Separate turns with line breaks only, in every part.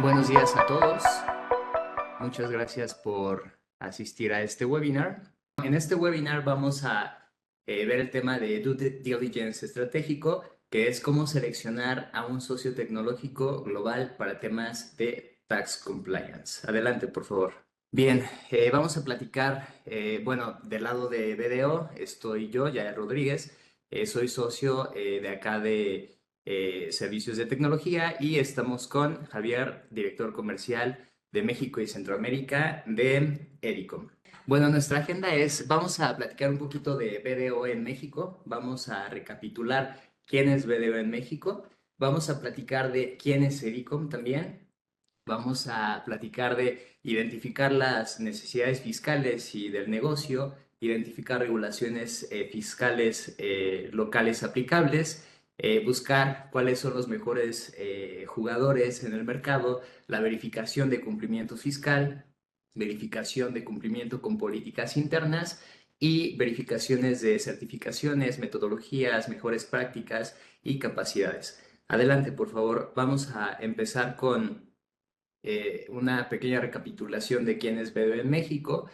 Buenos días a todos. Muchas gracias por asistir a este webinar. En este webinar vamos a ver el tema de Due Diligence estratégico, que es cómo seleccionar a un socio tecnológico global para temas de tax compliance. Adelante, por favor. Bien, vamos a platicar, bueno, del lado de BDO estoy yo, Yael Rodríguez, soy socio de acá de Servicios de Tecnología y estamos con Javier, director comercial de México y Centroamérica de Ericom. Bueno, nuestra agenda es, vamos a platicar un poquito de BDO en México, vamos a recapitular quién es BDO en México, vamos a platicar de quién es Ericom también. Vamos a platicar de identificar las necesidades fiscales y del negocio, identificar regulaciones fiscales locales aplicables, buscar cuáles son los mejores jugadores en el mercado, la verificación de cumplimiento fiscal, verificación de cumplimiento con políticas internas y verificaciones de certificaciones, metodologías, mejores prácticas y capacidades. Adelante, por favor. Vamos a empezar con una pequeña recapitulación de quién es BBVA en México.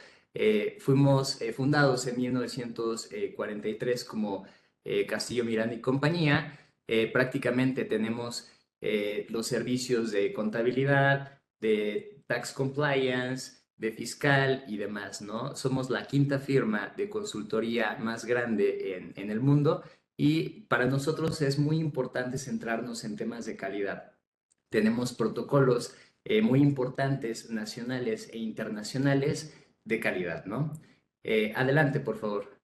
Fuimos fundados en 1943 como Castillo Miranda y Compañía. Prácticamente tenemos los servicios de contabilidad, de tax compliance, de fiscal y demás, ¿no? Somos la quinta firma de consultoría más grande en el mundo y para nosotros es muy importante centrarnos en temas de calidad. Tenemos protocolos muy importantes, nacionales e internacionales de calidad, ¿no? Adelante, por favor.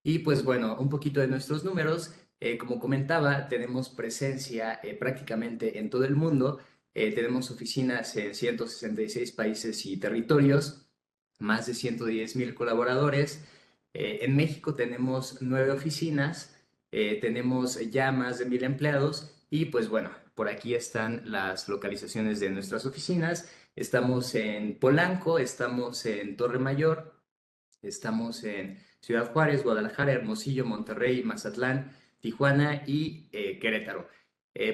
Y pues bueno, un poquito de nuestros números. Como comentaba, tenemos presencia prácticamente en todo el mundo. Tenemos oficinas en 166 países y territorios, más de 110,000 colaboradores. En México tenemos 9 oficinas, tenemos ya más de 1,000 empleados y pues bueno, por aquí están las localizaciones de nuestras oficinas. Estamos en Polanco, estamos en Torre Mayor, estamos en Ciudad Juárez, Guadalajara, Hermosillo, Monterrey, Mazatlán, Tijuana y Querétaro.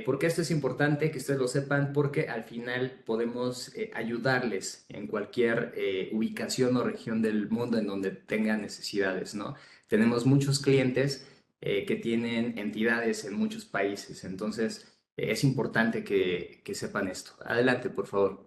¿Por qué esto es importante que ustedes lo sepan? Porque al final podemos ayudarles en cualquier ubicación o región del mundo en donde tengan necesidades, ¿no? Tenemos muchos clientes que tienen entidades en muchos países, entonces es importante que sepan esto. Adelante, por favor.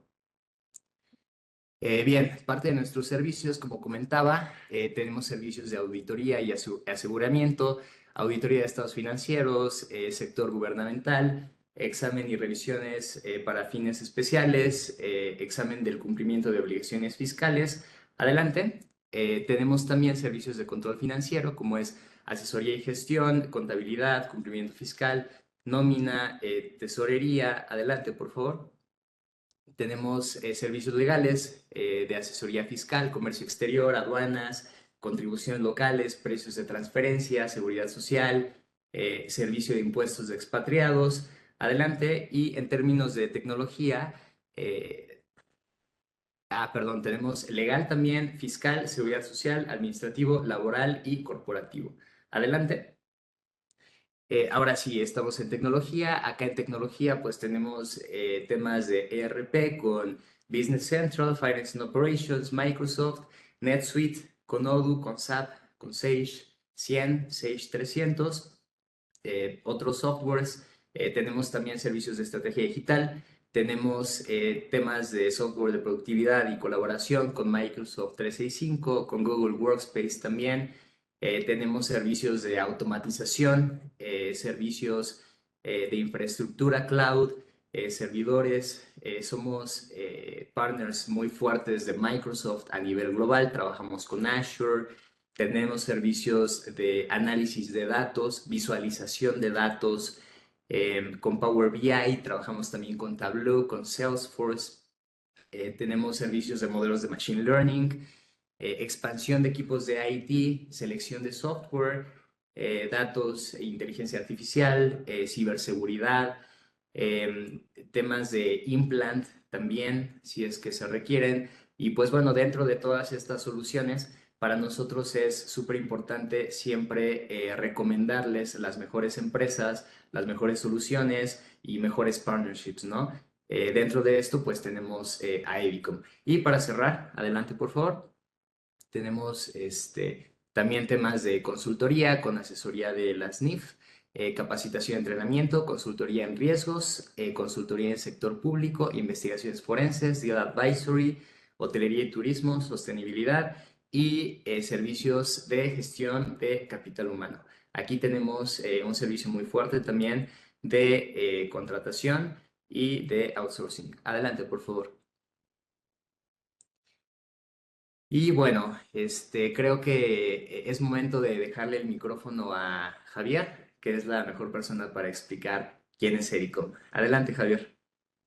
Bien, parte de nuestros servicios, como comentaba, tenemos servicios de auditoría y aseguramiento, auditoría de estados financieros, sector gubernamental, examen y revisiones para fines especiales, examen del cumplimiento de obligaciones fiscales. Adelante. Tenemos también servicios de control financiero, como es asesoría y gestión, contabilidad, cumplimiento fiscal, nómina, tesorería. Adelante, por favor. Tenemos servicios legales de asesoría fiscal, comercio exterior, aduanas, contribuciones locales, precios de transferencia, seguridad social, servicio de impuestos de expatriados. Adelante. Y en términos de tecnología, perdón, tenemos legal también, fiscal, seguridad social, administrativo, laboral y corporativo. Adelante. Ahora sí, estamos en tecnología. Acá en tecnología pues tenemos temas de ERP con Business Central, Finance and Operations, Microsoft, NetSuite, con Odoo, con SAP, con Sage 100, Sage 300, otros softwares. Tenemos también servicios de estrategia digital. Tenemos temas de software de productividad y colaboración con Microsoft 365, con Google Workspace también. Tenemos servicios de automatización, servicios de infraestructura cloud, servidores. Somos partners muy fuertes de Microsoft a nivel global. Trabajamos con Azure. Tenemos servicios de análisis de datos, visualización de datos con Power BI. Trabajamos también con Tableau, con Salesforce. Tenemos servicios de modelos de Machine Learning, expansión de equipos de IT, selección de software, datos e inteligencia artificial, ciberseguridad, temas de implant también, si es que se requieren. Y pues bueno, dentro de todas estas soluciones para nosotros es súper importante siempre recomendarles las mejores empresas, las mejores soluciones y mejores partnerships, ¿no? Dentro de esto, pues tenemos a Evicom. Y para cerrar, adelante, por favor. Tenemos también temas de consultoría con asesoría de las NIF, capacitación y entrenamiento, consultoría en riesgos, consultoría en el sector público, investigaciones forenses, deal advisory, hotelería y turismo, sostenibilidad y servicios de gestión de capital humano. Aquí tenemos un servicio muy fuerte también de contratación y de outsourcing. Adelante, por favor. Y bueno, creo que es momento de dejarle el micrófono a Javier, que es la mejor persona para explicar quién es Ericom. Adelante, Javier.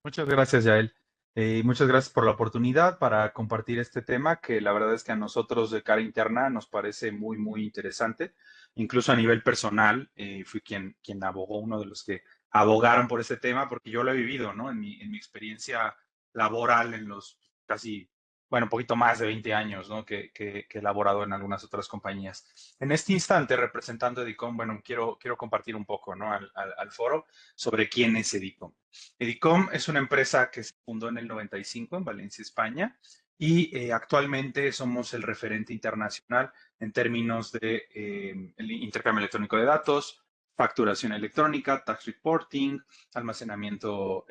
Muchas gracias, Yael. Y muchas gracias por la oportunidad para compartir este tema que la verdad es que a nosotros de cara interna nos parece muy, muy interesante. Incluso a nivel personal, fui quien abogó, uno de los que abogaron por este tema, porque yo lo he vivido, ¿no? En mi experiencia laboral en los casi, bueno, un poquito más de 20 años, ¿no? Que he laborado en algunas otras compañías. En este instante, representando a Edicom, bueno, quiero compartir un poco, ¿no? Al foro sobre quién es Edicom. Edicom es una empresa que se fundó en el 95 en Valencia, España, y actualmente somos el referente internacional en términos de el intercambio electrónico de datos, facturación electrónica, tax reporting, almacenamiento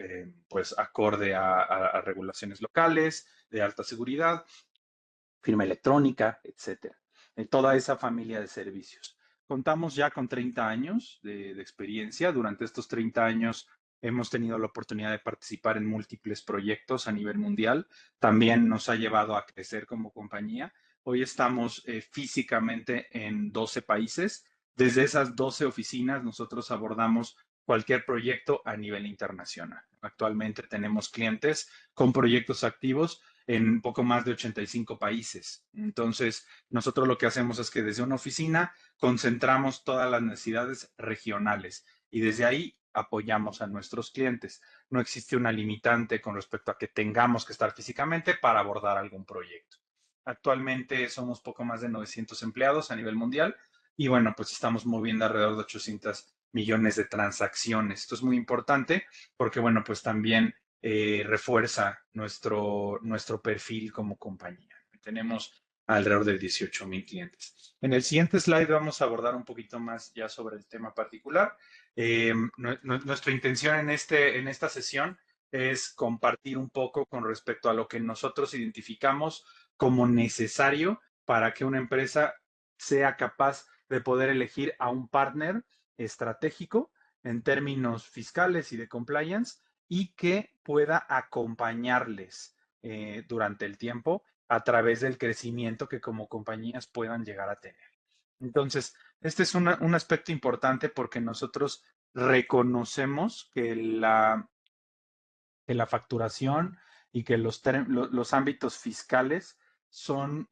pues acorde a regulaciones locales, de alta seguridad, firma electrónica, etcétera. En toda esa familia de servicios. Contamos ya con 30 años de experiencia. Durante estos 30 años hemos tenido la oportunidad de participar en múltiples proyectos a nivel mundial. También nos ha llevado a crecer como compañía. Hoy estamos físicamente en 12 países. Desde esas 12 oficinas nosotros abordamos cualquier proyecto a nivel internacional. Actualmente tenemos clientes con proyectos activos en poco más de 85 países. Entonces, nosotros lo que hacemos es que desde una oficina concentramos todas las necesidades regionales y desde ahí apoyamos a nuestros clientes. No existe una limitante con respecto a que tengamos que estar físicamente para abordar algún proyecto. Actualmente somos poco más de 900 empleados a nivel mundial y bueno, pues estamos moviendo alrededor de 800 millones de transacciones. Esto es muy importante porque bueno, pues también refuerza nuestro perfil como compañía. Tenemos alrededor de 18,000 clientes. En el siguiente slide vamos a abordar un poquito más ya sobre el tema particular. Nuestra intención en esta sesión es compartir un poco con respecto a lo que nosotros identificamos como necesario para que una empresa sea capaz de poder elegir a un partner estratégico en términos fiscales y de compliance y que pueda acompañarles durante el tiempo a través del crecimiento que como compañías puedan llegar a tener. Entonces, este es un aspecto importante porque nosotros reconocemos que la facturación y que los ámbitos fiscales son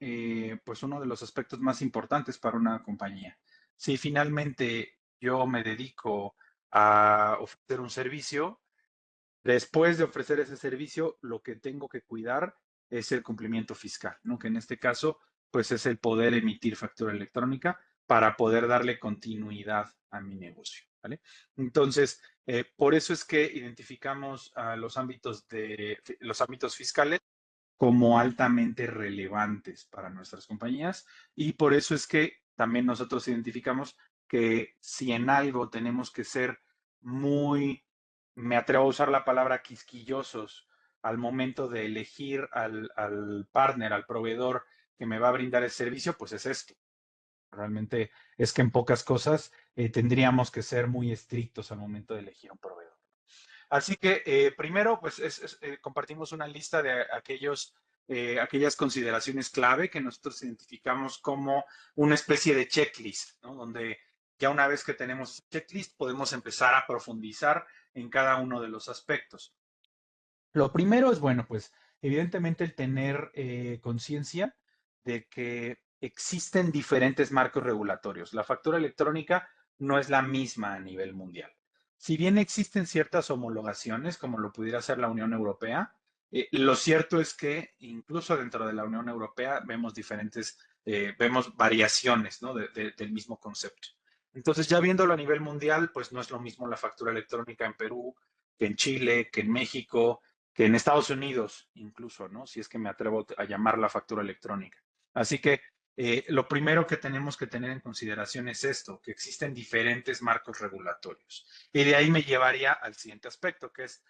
pues uno de los aspectos más importantes para una compañía. Si finalmente yo me dedico a ofrecer un servicio, después de ofrecer ese servicio, lo que tengo que cuidar es el cumplimiento fiscal, ¿no? Que en este caso, pues es el poder emitir factura electrónica para poder darle continuidad a mi negocio, ¿vale? Entonces, por eso es que identificamos los ámbitos fiscales como altamente relevantes para nuestras compañías y por eso es que también nosotros identificamos que si en algo tenemos que ser muy, me atrevo a usar la palabra quisquillosos al momento de elegir al partner, al proveedor que me va a brindar el servicio, pues es esto. Realmente es que en pocas cosas tendríamos que ser muy estrictos al momento de elegir un proveedor. Así que primero, pues compartimos una lista de aquellas consideraciones clave que nosotros identificamos como una especie de checklist, ¿no? Donde ya una vez que tenemos ese checklist podemos empezar a profundizar en cada uno de los aspectos. Lo primero es, bueno, pues evidentemente el tener conciencia de que existen diferentes marcos regulatorios. La factura electrónica no es la misma a nivel mundial. Si bien existen ciertas homologaciones, como lo pudiera ser la Unión Europea, lo cierto es que incluso dentro de la Unión Europea vemos diferentes vemos variaciones, ¿no? Del mismo concepto. Entonces, ya viéndolo a nivel mundial, pues no es lo mismo la factura electrónica en Perú, que en Chile, que en México, que en Estados Unidos, incluso, ¿no? Si es que me atrevo a llamar la factura electrónica. Así que lo primero que tenemos que tener en consideración es esto, que existen diferentes marcos regulatorios. Y de ahí me llevaría al siguiente aspecto, que es,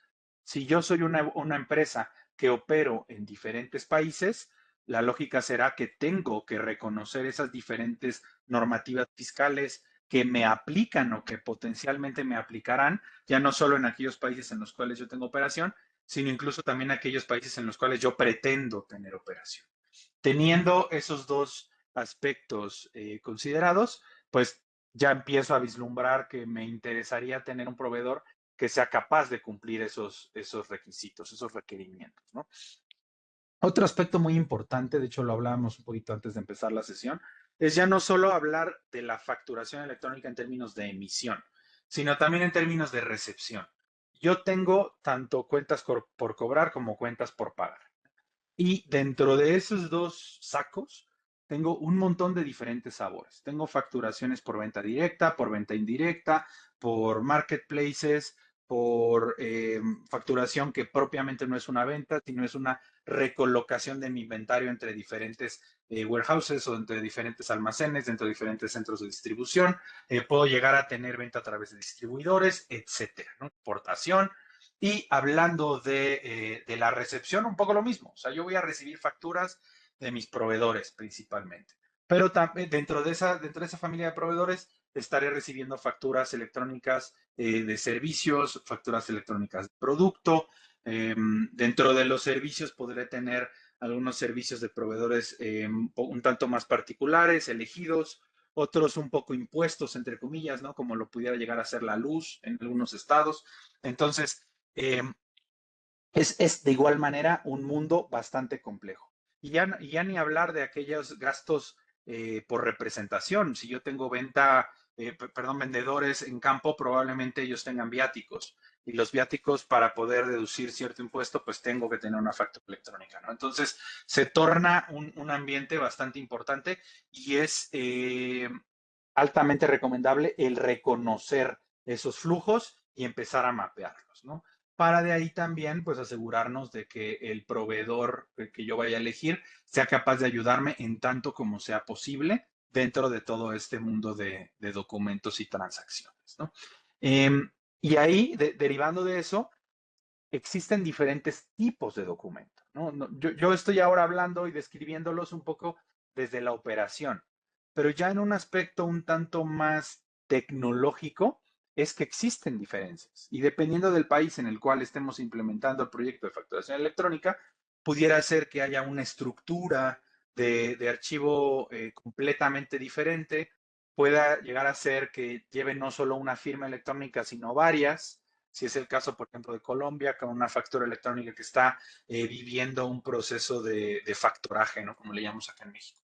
si yo soy una empresa que opero en diferentes países, la lógica será que tengo que reconocer esas diferentes normativas fiscales que me aplican o que potencialmente me aplicarán, ya no solo en aquellos países en los cuales yo tengo operación, sino incluso también aquellos países en los cuales yo pretendo tener operación. Teniendo esos dos aspectos considerados, pues ya empiezo a vislumbrar que me interesaría tener un proveedor que sea capaz de cumplir esos requisitos, esos requerimientos, ¿no? Otro aspecto muy importante, de hecho lo hablábamos un poquito antes de empezar la sesión, es ya no solo hablar de la facturación electrónica en términos de emisión, sino también en términos de recepción. Yo tengo tanto cuentas por cobrar como cuentas por pagar. Y dentro de esos dos sacos, tengo un montón de diferentes sabores. Tengo facturaciones por venta directa, por venta indirecta, por marketplaces, por facturación que propiamente no es una venta, sino es una recolocación de mi inventario entre diferentes warehouses o entre diferentes almacenes, dentro de diferentes centros de distribución. Puedo llegar a tener venta a través de distribuidores, etcétera, ¿no? Importación. Y hablando de la recepción, un poco lo mismo. O sea, yo voy a recibir facturas de mis proveedores principalmente. Pero también dentro de esa familia de proveedores estaré recibiendo facturas electrónicas de servicios, facturas electrónicas de producto. Dentro de los servicios podré tener algunos servicios de proveedores un tanto más particulares, elegidos, otros un poco impuestos, entre comillas, ¿no? Como lo pudiera llegar a ser la luz en algunos estados. Entonces, eh, es de igual manera un mundo bastante complejo. Y ya ni hablar de aquellos gastos por representación. Si yo tengo vendedores en campo, probablemente ellos tengan viáticos. Y los viáticos, para poder deducir cierto impuesto, pues tengo que tener una factura electrónica, ¿no? Entonces, se torna un ambiente bastante importante y es altamente recomendable el reconocer esos flujos y empezar a mapearlos, ¿no? Para de ahí también, pues asegurarnos de que el proveedor que yo vaya a elegir sea capaz de ayudarme en tanto como sea posible dentro de todo este mundo de documentos y transacciones, ¿no? Y ahí, derivando de eso, existen diferentes tipos de documentos, ¿no? Yo estoy ahora hablando y describiéndolos un poco desde la operación, pero ya en un aspecto un tanto más tecnológico, es que existen diferencias. Y dependiendo del país en el cual estemos implementando el proyecto de facturación electrónica, pudiera ser que haya una estructura de archivo completamente diferente, pueda llegar a ser que lleve no solo una firma electrónica, sino varias. Si es el caso, por ejemplo, de Colombia, con una factura electrónica que está viviendo un proceso de factoraje, ¿no? Como le llamamos acá en México.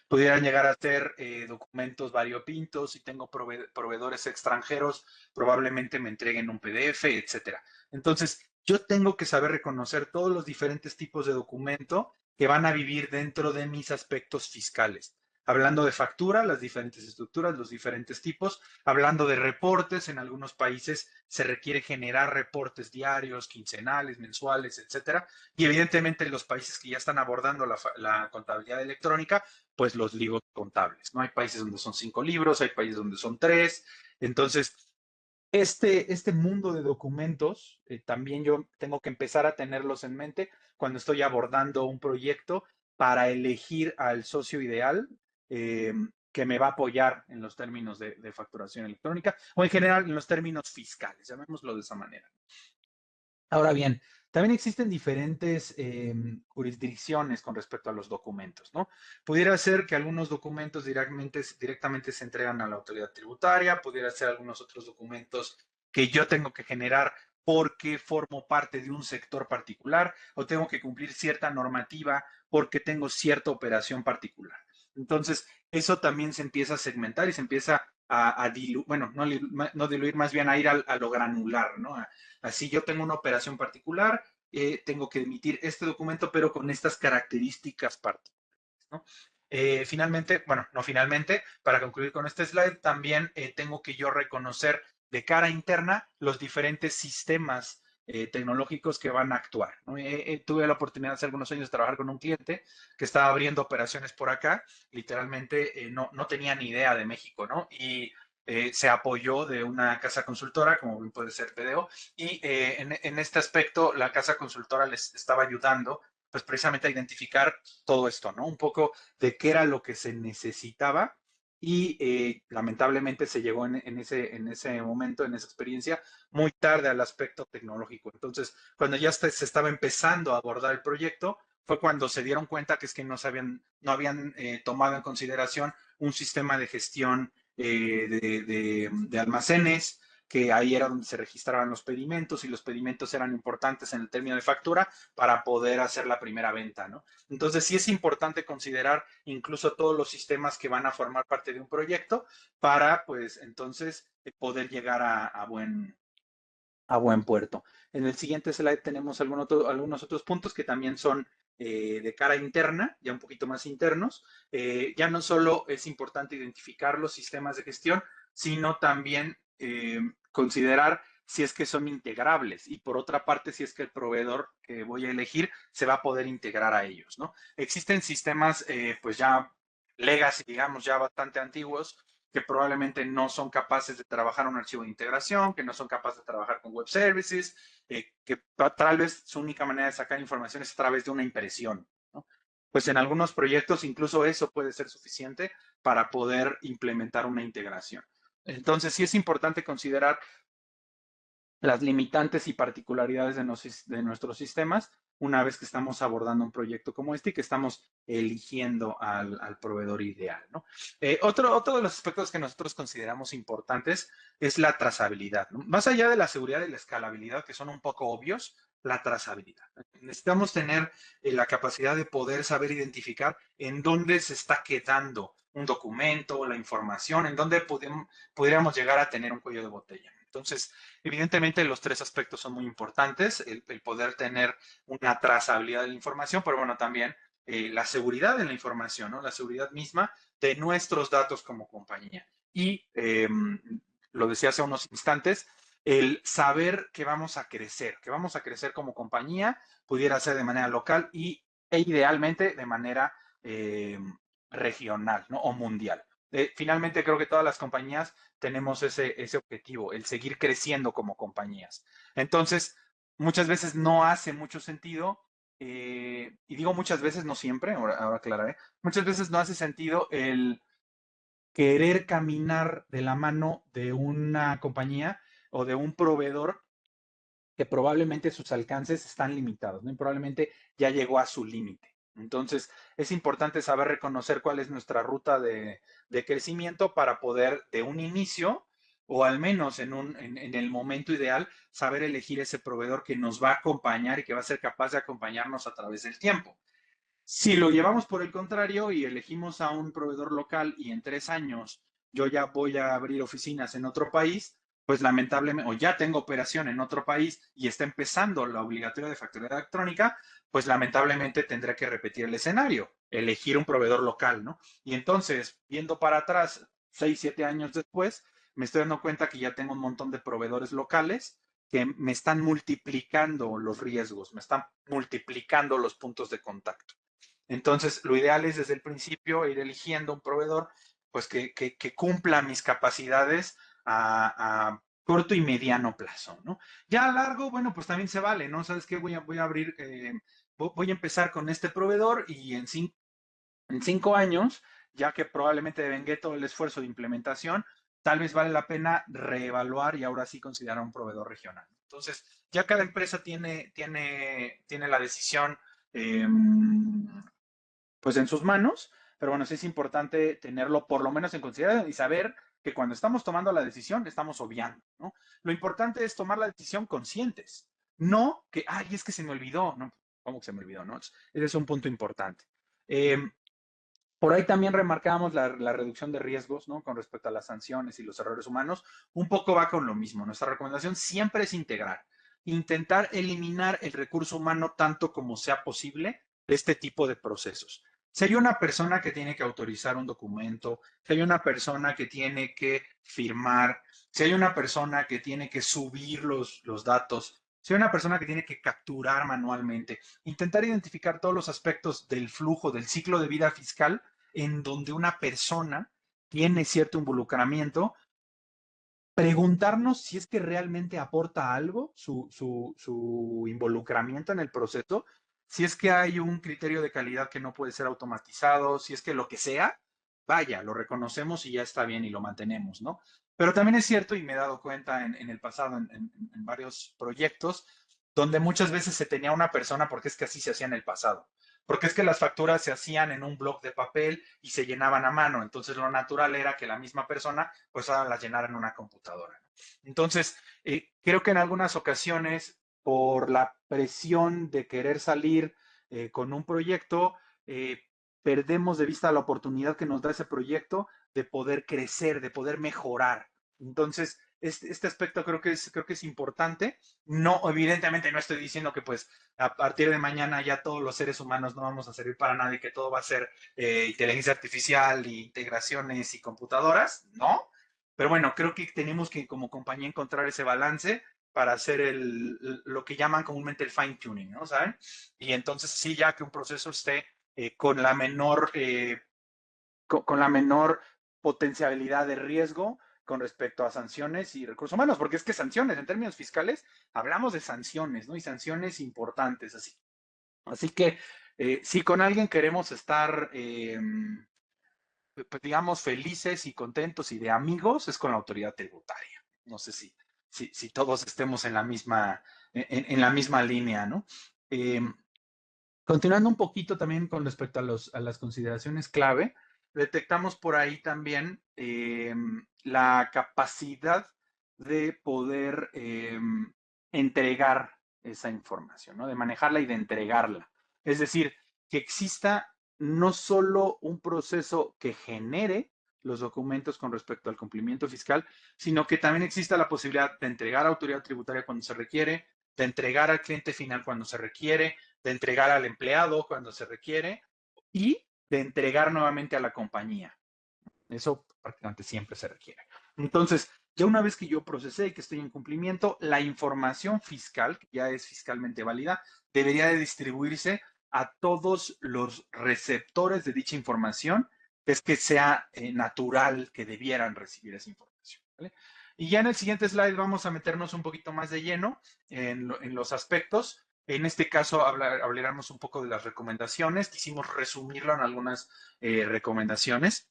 Pudieran llegar a ser documentos variopintos. Si tengo proveedores extranjeros, probablemente me entreguen un PDF, etcétera. Entonces, yo tengo que saber reconocer todos los diferentes tipos de documento que van a vivir dentro de mis aspectos fiscales. Hablando de factura, las diferentes estructuras, los diferentes tipos. Hablando de reportes, en algunos países se requiere generar reportes diarios, quincenales, mensuales, etcétera. Y evidentemente en los países que ya están abordando la contabilidad electrónica, pues los libros contables, ¿no? Hay países donde son 5 libros, hay países donde son 3. Entonces, este mundo de documentos, también yo tengo que empezar a tenerlos en mente cuando estoy abordando un proyecto para elegir al socio ideal que me va a apoyar en los términos de facturación electrónica o en general en los términos fiscales, llamémoslo de esa manera. Ahora bien, también existen diferentes jurisdicciones con respecto a los documentos, ¿no? Pudiera ser que algunos documentos directamente se entregan a la autoridad tributaria, pudiera ser algunos otros documentos que yo tengo que generar porque formo parte de un sector particular o tengo que cumplir cierta normativa porque tengo cierta operación particular. Entonces, eso también se empieza a segmentar y se empieza a diluir, bueno, no diluir, más bien a ir a lo granular, ¿no? Así yo tengo una operación particular, tengo que emitir este documento, pero con estas características particulares, ¿no? Finalmente, bueno, no finalmente, para concluir con este slide, también tengo que yo reconocer de cara interna los diferentes sistemas tecnológicos que van a actuar, ¿no? Tuve la oportunidad hace algunos años de trabajar con un cliente que estaba abriendo operaciones por acá, literalmente no tenía ni idea de México, ¿no? Y se apoyó de una casa consultora, como bien puede ser PDO, y en este aspecto la casa consultora les estaba ayudando pues precisamente a identificar todo esto, ¿no? Un poco de qué era lo que se necesitaba y lamentablemente se llegó en ese momento, en esa experiencia, muy tarde al aspecto tecnológico. Entonces, cuando ya se estaba empezando a abordar el proyecto, fue cuando se dieron cuenta que es que no habían tomado en consideración un sistema de gestión de almacenes, que ahí era donde se registraban los pedimentos y los pedimentos eran importantes en el término de factura para poder hacer la primera venta, ¿no? Entonces sí es importante considerar incluso todos los sistemas que van a formar parte de un proyecto para, pues, entonces poder llegar a buen puerto. En el siguiente slide tenemos algunos otros puntos que también son de cara interna, ya un poquito más internos. Ya no solo es importante identificar los sistemas de gestión, sino también considerar si es que son integrables y por otra parte si es que el proveedor que voy a elegir se va a poder integrar a ellos, ¿no? Existen sistemas pues ya legacy, digamos, ya bastante antiguos, que probablemente no son capaces de trabajar un archivo de integración, que no son capaces de trabajar con web services, que tal vez su única manera de sacar información es a través de una impresión, ¿no? Pues en algunos proyectos incluso eso puede ser suficiente para poder implementar una integración. Entonces sí es importante considerar las limitantes y particularidades de nuestros sistemas una vez que estamos abordando un proyecto como este y que estamos eligiendo al proveedor ideal, ¿no? Otro de los aspectos que nosotros consideramos importantes es la trazabilidad, ¿no? Más allá de la seguridad y la escalabilidad, que son un poco obvios, la trazabilidad. Necesitamos tener la capacidad de poder saber identificar en dónde se está quedando un documento, la información, en dónde podríamos llegar a tener un cuello de botella. Entonces, evidentemente los tres aspectos son muy importantes, el poder tener una trazabilidad de la información, pero bueno, también la seguridad de la información, ¿no? La seguridad misma de nuestros datos como compañía. Y lo decía hace unos instantes, el saber que vamos a crecer como compañía, pudiera ser de manera local e idealmente de manera regional, ¿no? O mundial. Finalmente creo que todas las compañías tenemos ese objetivo, el seguir creciendo como compañías. Entonces, muchas veces no hace mucho sentido, y digo muchas veces, no siempre, ahora aclararé, muchas veces no hace sentido el querer caminar de la mano de una compañía o de un proveedor que probablemente sus alcances están limitados, ¿no? Y probablemente ya llegó a su límite. Entonces, es importante saber reconocer cuál es nuestra ruta de crecimiento para poder de un inicio, o al menos en el momento ideal, saber elegir ese proveedor que nos va a acompañar y que va a ser capaz de acompañarnos a través del tiempo. Si lo llevamos por el contrario y elegimos a un proveedor local y en 3 años yo ya voy a abrir oficinas en otro país, pues lamentablemente, o ya tengo operación en otro país y está empezando la obligatoria de facturación electrónica, pues lamentablemente tendré que repetir el escenario, elegir un proveedor local, ¿no? Y entonces, viendo para atrás, 6, 7 años después, me estoy dando cuenta que ya tengo un montón de proveedores locales que me están multiplicando los riesgos, me están multiplicando los puntos de contacto. Entonces, lo ideal es desde el principio ir eligiendo un proveedor pues que cumpla mis capacidades a corto y mediano plazo, ¿no? Ya a largo, bueno, pues también se vale, ¿no? ¿Sabes qué? Voy a abrir, voy a empezar con este proveedor y en 5 años, ya que probablemente vengué todo el esfuerzo de implementación, tal vez vale la pena reevaluar y ahora sí considerar un proveedor regional. Entonces, ya cada empresa tiene la decisión eh, pues en sus manos, pero bueno, sí es importante tenerlo por lo menos en consideración y saber que cuando estamos tomando la decisión estamos obviando, ¿no? Lo importante es tomar la decisión conscientes, no que, ay, es que se me olvidó, ¿no? ¿Cómo que se me olvidó, no? Ese es un punto importante. Eh, por ahí también remarcábamos la reducción de riesgos, ¿no? Con respecto a las sanciones y los errores humanos. Un poco va con lo mismo. Nuestra recomendación siempre es integrar, intentar eliminar el recurso humano tanto como sea posible de este tipo de procesos. Si hay una persona que tiene que autorizar un documento, si hay una persona que tiene que firmar, si hay una persona que tiene que subir los datos, si hay una persona que tiene que capturar manualmente, intentar identificar todos los aspectos del flujo, del ciclo de vida fiscal en donde una persona tiene cierto involucramiento, preguntarnos si es que realmente aporta algo su involucramiento en el proceso, si es que hay un criterio de calidad que no puede ser automatizado, si es que lo que sea, vaya, lo reconocemos y ya está bien y lo mantenemos, ¿no? Pero también es cierto, y me he dado cuenta en el pasado, en varios proyectos, donde muchas veces se tenía una persona porque es que así se hacía en el pasado. Porque es que las facturas se hacían en un bloc de papel y se llenaban a mano. Entonces lo natural era que la misma persona pues ahora las llenara en una computadora. Entonces, creo que en algunas ocasiones, por la presión de querer salir con un proyecto, eh, perdemos de vista la oportunidad que nos da ese proyecto de poder crecer, de poder mejorar. Entonces, este aspecto creo que es importante. No, evidentemente no estoy diciendo que pues a partir de mañana ya todos los seres humanos no vamos a servir para nada y que todo va a ser inteligencia artificial, y integraciones y computadoras, ¿no? Pero bueno, creo que tenemos que como compañía encontrar ese balance para hacer lo que llaman comúnmente el fine tuning, ¿no? ¿Saben? Y entonces sí, ya que un proceso esté con la menor potencialidad de riesgo con respecto a sanciones y recursos humanos, porque es que sanciones, en términos fiscales, hablamos de sanciones, ¿no? Y sanciones importantes, así que si con alguien queremos estar, pues, digamos, felices y contentos y de amigos, es con la autoridad tributaria. No sé si todos estemos en la misma línea, ¿no? Eh, Continuando un poquito también con respecto a las consideraciones clave, detectamos por ahí también la capacidad de poder entregar esa información, ¿no? De manejarla y de entregarla. Es decir, que exista no solo un proceso que genere los documentos con respecto al cumplimiento fiscal, sino que también exista la posibilidad de entregar a autoridad tributaria cuando se requiere, de entregar al cliente final cuando se requiere, de entregar al empleado cuando se requiere y de entregar nuevamente a la compañía. Eso prácticamente siempre se requiere. Entonces, ya una vez que yo procesé y que estoy en cumplimiento, la información fiscal, que ya es fiscalmente válida, debería de distribuirse a todos los receptores de dicha información, es que sea natural que debieran recibir esa información. ¿Vale? Y ya en el siguiente slide vamos a meternos un poquito más de lleno en los aspectos. En este caso hablaremos un poco de las recomendaciones. Quisimos resumirlo en algunas recomendaciones.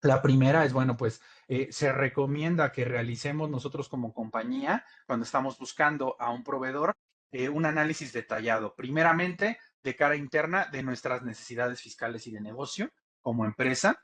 La primera es, bueno, pues se recomienda que realicemos nosotros como compañía, cuando estamos buscando a un proveedor, un análisis detallado, primeramente de cara interna de nuestras necesidades fiscales y de negocio como empresa.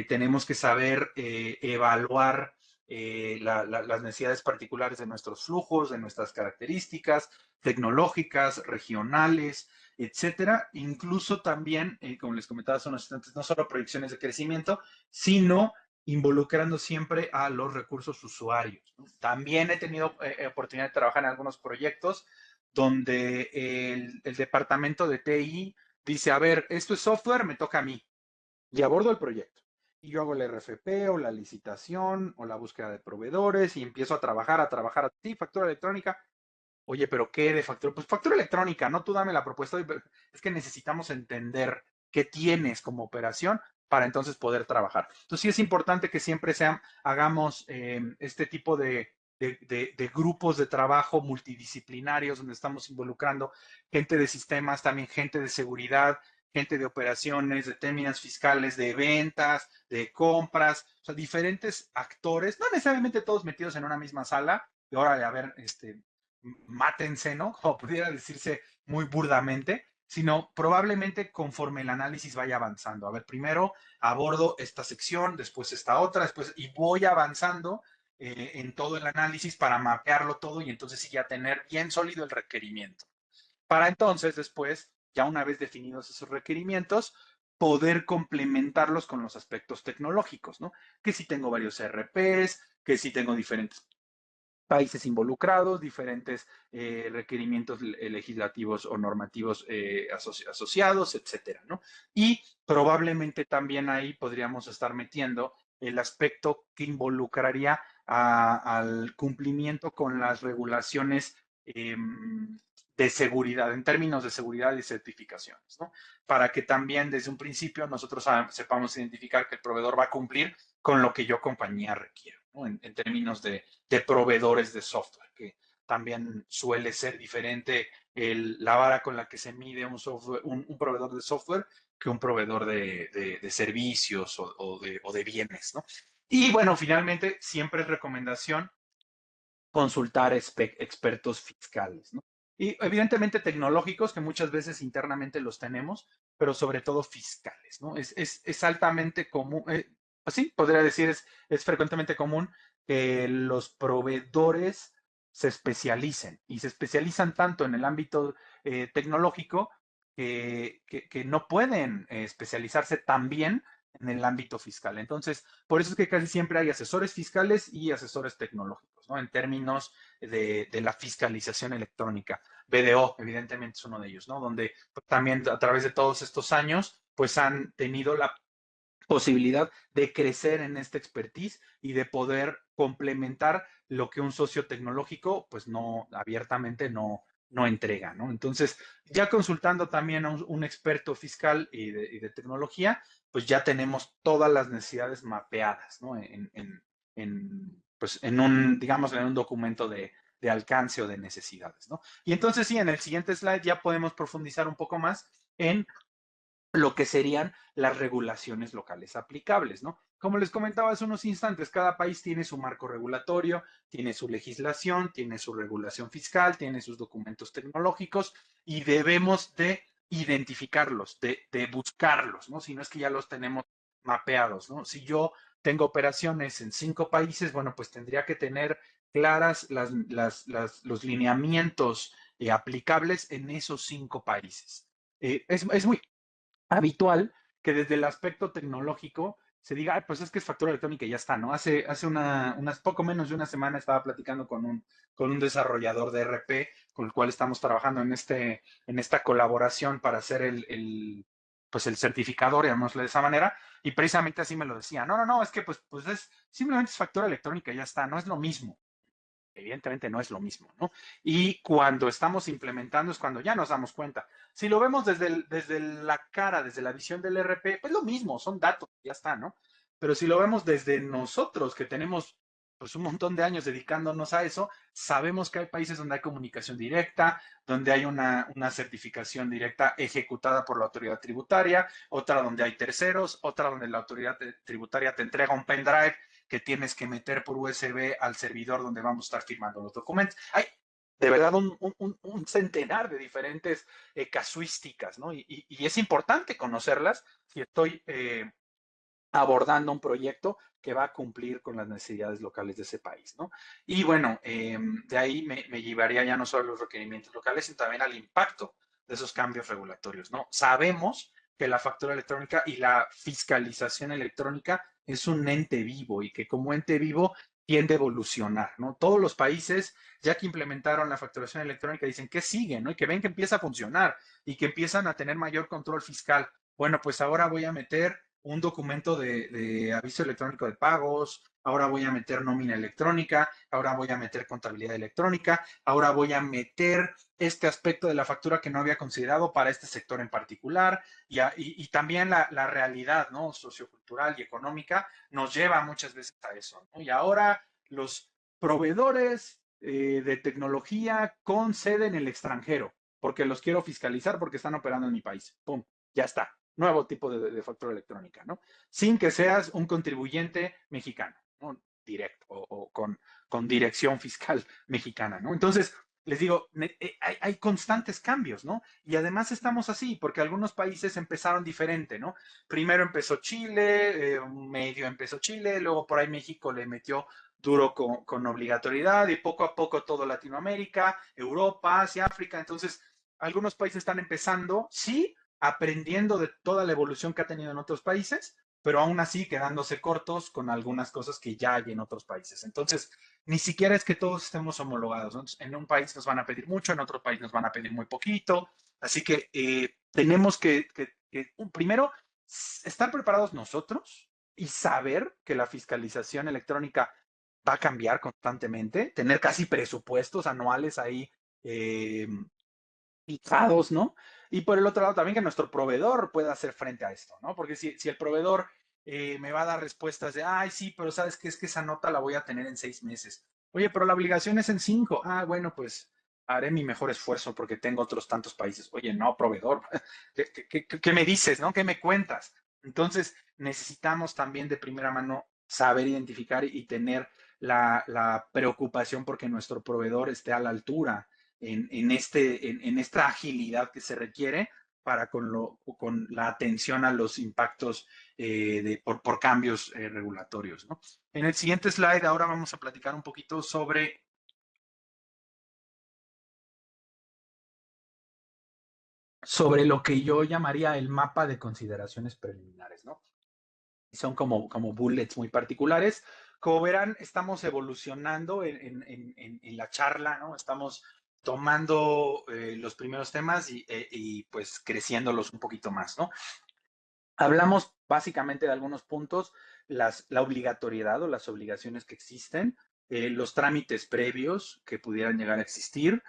Tenemos que saber evaluar las necesidades particulares de nuestros flujos, de nuestras características tecnológicas, regionales, etcétera. Incluso también, como les comentaba hace unos instantes, no solo proyecciones de crecimiento, sino involucrando siempre a los recursos usuarios. También he tenido oportunidad de trabajar en algunos proyectos donde el departamento de TI dice, a ver, esto es software, me toca a mí, y abordo el proyecto. Y yo hago el RFP o la licitación o la búsqueda de proveedores y empiezo a trabajar, sí, factura electrónica. Oye, pero ¿qué de factura? Pues factura electrónica, no tú dame la propuesta. Es que necesitamos entender qué tienes como operación para entonces poder trabajar. Entonces sí es importante que siempre hagamos este tipo de grupos de trabajo multidisciplinarios donde estamos involucrando gente de sistemas, también gente de seguridad, gente de operaciones, de términos fiscales, de ventas, de compras, o sea, diferentes actores, no necesariamente todos metidos en una misma sala, y ahora, a ver, mátense, ¿no? Como pudiera decirse muy burdamente, sino probablemente conforme el análisis vaya avanzando. A ver, primero abordo esta sección, después esta otra, después, y voy avanzando en todo el análisis para mapearlo todo y entonces sí ya tener bien sólido el requerimiento. Para entonces, después, ya una vez definidos esos requerimientos, poder complementarlos con los aspectos tecnológicos, ¿no? Que si tengo varios ERPs, que si tengo diferentes países involucrados, diferentes requerimientos legislativos o normativos asociados, etcétera, ¿no? Y probablemente también ahí podríamos estar metiendo el aspecto que involucraría al cumplimiento con las regulaciones de seguridad, en términos de seguridad y certificaciones, ¿no? Para que también desde un principio nosotros sepamos identificar que el proveedor va a cumplir con lo que yo compañía requiero, ¿no? En términos de proveedores de software, que también suele ser diferente la vara con la que se mide un proveedor de software que un proveedor de servicios o de bienes, ¿no? Y bueno, finalmente, siempre es recomendación consultar expertos fiscales, ¿no? Y evidentemente tecnológicos, que muchas veces internamente los tenemos, pero sobre todo fiscales, ¿no? Es altamente común, así podría decir, es frecuentemente común que los proveedores se especialicen y se especializan tanto en el ámbito tecnológico que no pueden especializarse tan bien en el ámbito fiscal. Entonces, por eso es que casi siempre hay asesores fiscales y asesores tecnológicos, ¿no? En términos de la fiscalización electrónica. BDO, evidentemente, es uno de ellos, ¿no? Donde pues, también a través de todos estos años, pues han tenido la posibilidad de crecer en esta expertise y de poder complementar lo que un socio tecnológico, pues no, abiertamente no entrega, ¿no? Entonces, ya consultando también a un experto fiscal y de tecnología, pues ya tenemos todas las necesidades mapeadas, ¿no? Pues en un, digamos, en un documento de alcance o de necesidades, ¿no? Y entonces sí, en el siguiente slide ya podemos profundizar un poco más en lo que serían las regulaciones locales aplicables, ¿no? Como les comentaba hace unos instantes, cada país tiene su marco regulatorio, tiene su legislación, tiene su regulación fiscal, tiene sus documentos tecnológicos y debemos de identificarlos, de buscarlos, ¿no? Si no es que ya los tenemos mapeados, ¿no? Si yo tengo operaciones en 5 países, bueno, pues tendría que tener claras los lineamientos aplicables en esos 5 países. Es muy habitual que desde el aspecto tecnológico se diga, "Ay, pues es que es factura electrónica y ya está, ¿no?" Hace unas poco menos de una semana estaba platicando con un desarrollador de RP con el cual estamos trabajando en esta colaboración para hacer pues el certificador, llamémosle de esa manera, y precisamente así me lo decía, no, es que pues simplemente es factura electrónica y ya está, no es lo mismo. Evidentemente no es lo mismo, ¿no? Y cuando estamos implementando es cuando ya nos damos cuenta. Si lo vemos desde la cara, desde la visión del RP, pues lo mismo, son datos, ya está, ¿no? Pero si lo vemos desde nosotros, que tenemos pues un montón de años dedicándonos a eso, sabemos que hay países donde hay comunicación directa, donde hay una certificación directa ejecutada por la autoridad tributaria, otra donde hay terceros, otra donde la autoridad tributaria te entrega un pendrive que tienes que meter por USB al servidor donde vamos a estar firmando los documentos. Hay de verdad un centenar de diferentes casuísticas, ¿no? Y es importante conocerlas si estoy abordando un proyecto que va a cumplir con las necesidades locales de ese país, ¿no? Y bueno, de ahí me llevaría ya no solo a los requerimientos locales, sino también al impacto de esos cambios regulatorios, ¿no? Sabemos que la factura electrónica y la fiscalización electrónica es un ente vivo y que como ente vivo tiende a evolucionar, ¿no? Todos los países, ya que implementaron la facturación electrónica, dicen que sigue, ¿no? Y que ven que empieza a funcionar y que empiezan a tener mayor control fiscal. Bueno, pues ahora voy a meter un documento de aviso electrónico de pagos, ahora voy a meter nómina electrónica, ahora voy a meter contabilidad electrónica, ahora voy a meter este aspecto de la factura que no había considerado para este sector en particular y también la realidad, ¿no? Sociocultural y económica nos lleva muchas veces a eso, ¿no? Y ahora los proveedores de tecnología con sede en el extranjero, porque los quiero fiscalizar porque están operando en mi país. ¡Pum! Ya está. Nuevo tipo de factura electrónica, ¿no? Sin que seas un contribuyente mexicano, ¿no? Directo o con dirección fiscal mexicana, ¿no? Entonces, les digo, hay constantes cambios, ¿no? Y además estamos así, porque algunos países empezaron diferente, ¿no? Primero empezó Chile, medio empezó Chile, luego por ahí México le metió duro con obligatoriedad y poco a poco todo Latinoamérica, Europa, Asia, África. Entonces, algunos países están empezando, sí, aprendiendo de toda la evolución que ha tenido en otros países, pero aún así quedándose cortos con algunas cosas que ya hay en otros países. Entonces, ni siquiera es que todos estemos homologados, ¿no? En un país nos van a pedir mucho, en otro país nos van a pedir muy poquito, así que tenemos que primero, estar preparados nosotros y saber que la fiscalización electrónica va a cambiar constantemente, tener casi presupuestos anuales ahí eh, fijados, ¿no? Y por el otro lado también que nuestro proveedor pueda hacer frente a esto, ¿no? Porque si el proveedor me va a dar respuestas de, ay, sí, pero ¿sabes qué? Es que esa nota la voy a tener en 6 meses. Oye, pero la obligación es en 5. Ah, bueno, pues haré mi mejor esfuerzo porque tengo otros tantos países. Oye, no, proveedor, ¿qué me dices, no? ¿Qué me cuentas? Entonces, necesitamos también de primera mano saber identificar y tener la preocupación porque nuestro proveedor esté a la altura en esta agilidad que se requiere para con la atención a los impactos por cambios regulatorios, ¿no? En el siguiente slide ahora vamos a platicar un poquito sobre lo que yo llamaría el mapa de consideraciones preliminares, ¿no? Son como bullets muy particulares. Como verán, estamos evolucionando en la charla, ¿no? Estamos tomando los primeros temas y pues creciéndolos un poquito más, ¿no? Hablamos básicamente de algunos puntos, la obligatoriedad o las obligaciones que existen, los trámites previos que pudieran llegar a existir,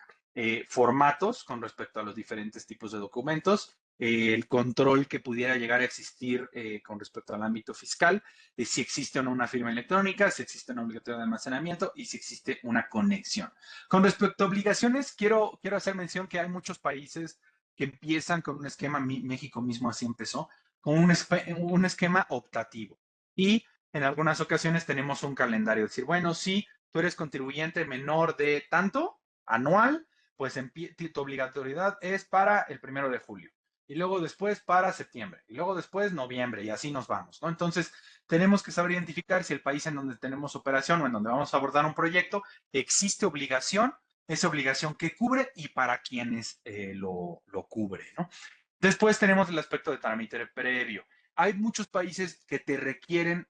formatos con respecto a los diferentes tipos de documentos, el control que pudiera llegar a existir con respecto al ámbito fiscal, si existe o no una firma electrónica, si existe una obligatoriedad de almacenamiento y si existe una conexión. Con respecto a obligaciones, quiero hacer mención que hay muchos países que empiezan con un esquema, México mismo así empezó, con un esquema optativo. Y en algunas ocasiones tenemos un calendario, decir, bueno, si tú eres contribuyente menor de tanto anual, pues tu obligatoriedad es para el 1 de julio. Y luego después para septiembre. Y luego después noviembre. Y así nos vamos, ¿no? Entonces, tenemos que saber identificar si el país en donde tenemos operación o en donde vamos a abordar un proyecto existe obligación, esa obligación que cubre y para quienes lo cubre, ¿no? Después tenemos el aspecto de trámite previo. Hay muchos países que te requieren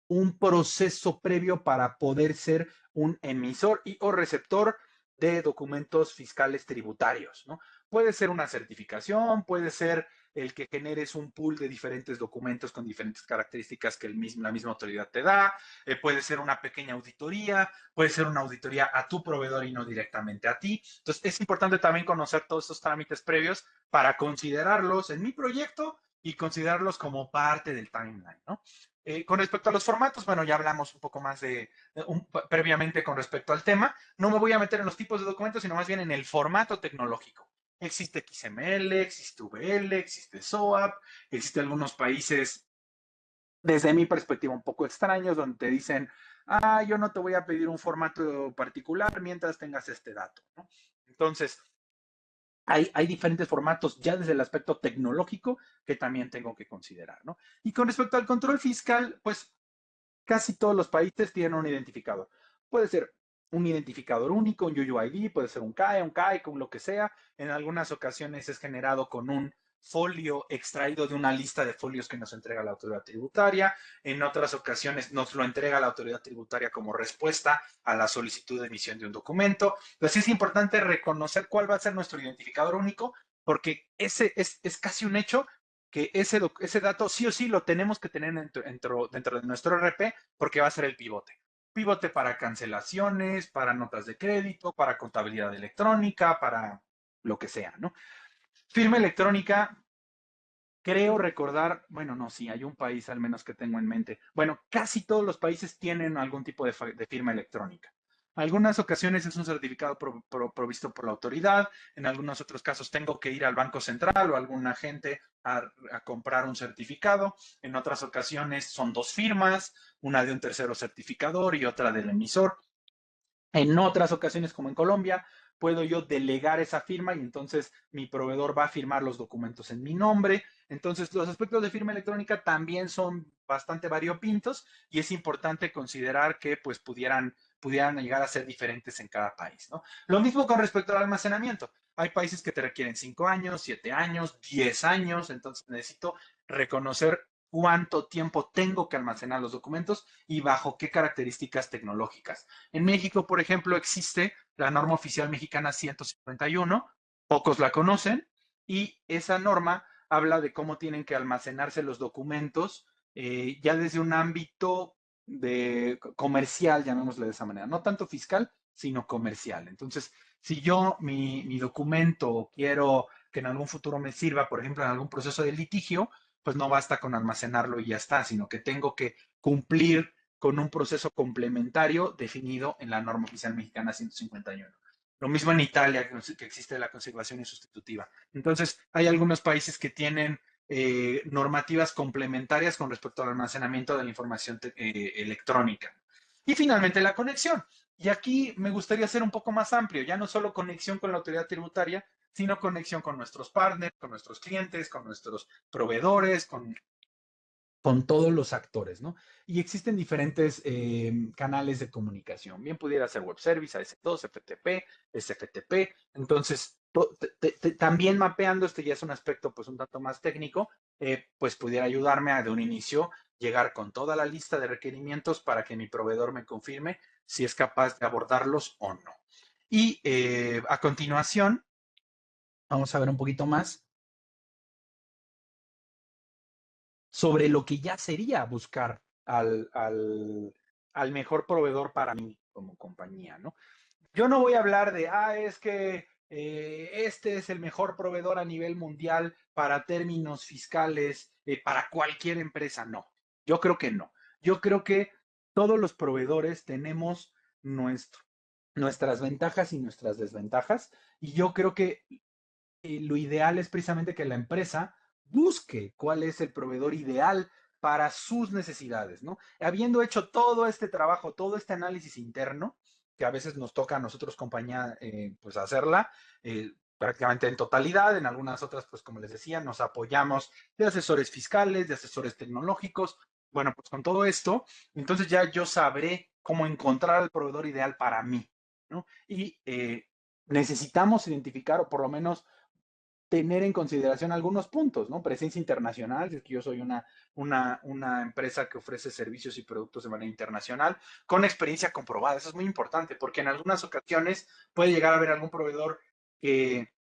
un proceso previo para poder ser un emisor y o receptor de documentos fiscales tributarios, ¿no? Puede ser una certificación, puede ser el que generes un pool de diferentes documentos con diferentes características que la misma autoridad te da, puede ser una pequeña auditoría, puede ser una auditoría a tu proveedor y no directamente a ti. Entonces, es importante también conocer todos estos trámites previos para considerarlos en mi proyecto y considerarlos como parte del timeline, ¿no? Con respecto a los formatos, bueno, ya hablamos un poco más previamente con respecto al tema. No me voy a meter en los tipos de documentos, sino más bien en el formato tecnológico. Existe XML, existe VL, existe SOAP, existe algunos países, desde mi perspectiva, un poco extraños, donde te dicen, yo no te voy a pedir un formato particular mientras tengas este dato, ¿no? Entonces, hay diferentes formatos ya desde el aspecto tecnológico que también tengo que considerar, ¿no? Y con respecto al control fiscal, pues casi todos los países tienen un identificador. Puede ser un identificador único, un UUID, puede ser un CAE, un CAIC, un lo que sea. En algunas ocasiones es generado con un folio extraído de una lista de folios que nos entrega la autoridad tributaria. En otras ocasiones nos lo entrega la autoridad tributaria como respuesta a la solicitud de emisión de un documento. Entonces es importante reconocer cuál va a ser nuestro identificador único, porque ese es casi un hecho que ese dato sí o sí lo tenemos que tener dentro de nuestro RP porque va a ser el pivote. Pivote para cancelaciones, para notas de crédito, para contabilidad electrónica, para lo que sea, ¿no? Firma electrónica, creo recordar, bueno, no, sí, hay un país al menos que tengo en mente. Bueno, casi todos los países tienen algún tipo de firma electrónica. Algunas ocasiones es un certificado provisto por la autoridad, en algunos otros casos tengo que ir al Banco Central o a algún agente a comprar un certificado, en otras ocasiones son dos firmas, una de un tercero certificador y otra del emisor. En otras ocasiones, como en Colombia, puedo yo delegar esa firma y entonces mi proveedor va a firmar los documentos en mi nombre. Entonces, los aspectos de firma electrónica también son bastante variopintos y es importante considerar que pues pudieran llegar a ser diferentes en cada país, ¿no? Lo mismo con respecto al almacenamiento. Hay países que te requieren 5 años, 7 años, 10 años, entonces necesito reconocer cuánto tiempo tengo que almacenar los documentos y bajo qué características tecnológicas. En México, por ejemplo, existe la norma oficial mexicana 151, pocos la conocen, y esa norma habla de cómo tienen que almacenarse los documentos ya desde un ámbito de comercial, llamémosle de esa manera, no tanto fiscal, sino comercial. Entonces, si yo mi documento quiero que en algún futuro me sirva, por ejemplo, en algún proceso de litigio, pues no basta con almacenarlo y ya está, sino que tengo que cumplir con un proceso complementario definido en la norma oficial mexicana 151. Lo mismo en Italia, que existe la conservación insustitutiva. Entonces, hay algunos países que tienen normativas complementarias con respecto al almacenamiento de la información electrónica. Y finalmente la conexión. Y aquí me gustaría ser un poco más amplio, ya no solo conexión con la autoridad tributaria, sino conexión con nuestros partners, con nuestros clientes, con nuestros proveedores, con todos los actores, ¿no? Y existen diferentes canales de comunicación. Bien pudiera ser web service, AS2, FTP, SFTP. Entonces, también mapeando, este ya es un aspecto pues un tanto más técnico, pues pudiera ayudarme a de un inicio llegar con toda la lista de requerimientos para que mi proveedor me confirme si es capaz de abordarlos o no. Y a continuación, vamos a ver un poquito más sobre lo que ya sería buscar al mejor proveedor para mí como compañía, ¿no? Yo no voy a hablar de, es que este es el mejor proveedor a nivel mundial para términos fiscales, para cualquier empresa. No, yo creo que no. Yo creo que todos los proveedores tenemos nuestro, nuestras ventajas y nuestras desventajas. Y yo creo que lo ideal es precisamente que la empresa busque cuál es el proveedor ideal para sus necesidades, ¿no? Habiendo hecho todo este trabajo, todo este análisis interno, que a veces nos toca a nosotros compañía, pues hacerla, prácticamente en totalidad, en algunas otras, pues como les decía, nos apoyamos de asesores fiscales, de asesores tecnológicos. Bueno, pues con todo esto, entonces ya yo sabré cómo encontrar el proveedor ideal para mí, ¿no? Y necesitamos identificar, o por lo menos tener en consideración algunos puntos, ¿no? Presencia internacional, es que yo soy una empresa que ofrece servicios y productos de manera internacional, con experiencia comprobada. Eso es muy importante, porque en algunas ocasiones puede llegar a haber algún proveedor que